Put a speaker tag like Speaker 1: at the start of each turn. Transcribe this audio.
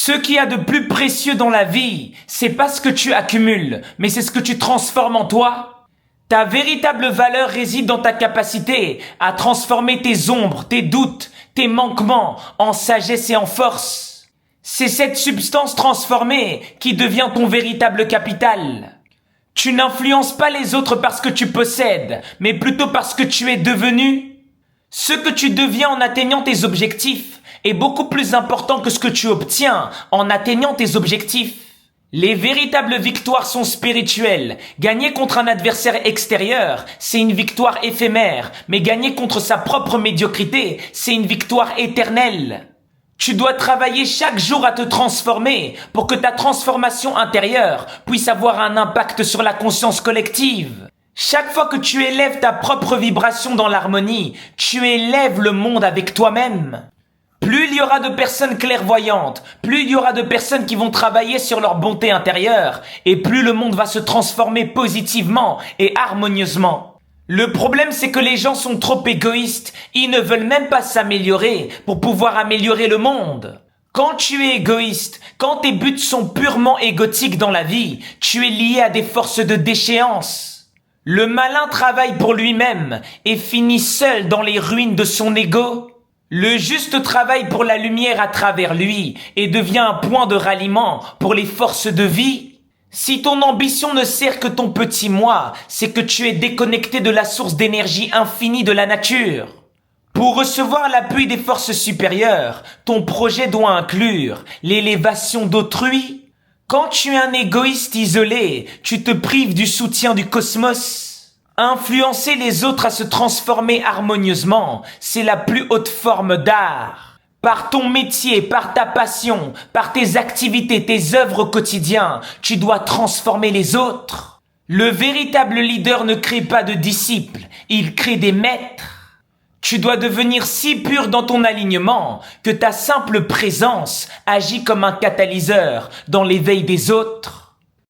Speaker 1: Ce qu'il y a de plus précieux dans la vie, c'est pas ce que tu accumules, mais c'est ce que tu transformes en toi. Ta véritable valeur réside dans ta capacité à transformer tes ombres, tes doutes, tes manquements en sagesse et en force. C'est cette substance transformée qui devient ton véritable capital. Tu n'influences pas les autres parce que tu possèdes, mais plutôt parce que tu es devenu. Ce que tu deviens en atteignant tes objectifs est beaucoup plus important que ce que tu obtiens en atteignant tes objectifs. Les véritables victoires sont spirituelles. Gagner contre un adversaire extérieur, c'est une victoire éphémère, mais gagner contre sa propre médiocrité, c'est une victoire éternelle. Tu dois travailler chaque jour à te transformer pour que ta transformation intérieure puisse avoir un impact sur la conscience collective. Chaque fois que tu élèves ta propre vibration dans l'harmonie, tu élèves le monde avec toi-même. Plus il y aura de personnes clairvoyantes, plus il y aura de personnes qui vont travailler sur leur bonté intérieure, et plus le monde va se transformer positivement et harmonieusement. Le problème, c'est que les gens sont trop égoïstes, ils ne veulent même pas s'améliorer pour pouvoir améliorer le monde. Quand tu es égoïste, quand tes buts sont purement égotiques dans la vie, tu es lié à des forces de déchéance. Le malin travaille pour lui-même et finit seul dans les ruines de son ego. Le juste travaille pour la lumière à travers lui et devient un point de ralliement pour les forces de vie. Si ton ambition ne sert que ton petit moi, c'est que tu es déconnecté de la source d'énergie infinie de la nature. Pour recevoir l'appui des forces supérieures, ton projet doit inclure l'élévation d'autrui. Quand tu es un égoïste isolé, tu te prives du soutien du cosmos. Influencer les autres à se transformer harmonieusement, c'est la plus haute forme d'art. Par ton métier, par ta passion, par tes activités, tes œuvres au quotidien, tu dois transformer les autres. Le véritable leader ne crée pas de disciples, il crée des maîtres. Tu dois devenir si pur dans ton alignement que ta simple présence agit comme un catalyseur dans l'éveil des autres.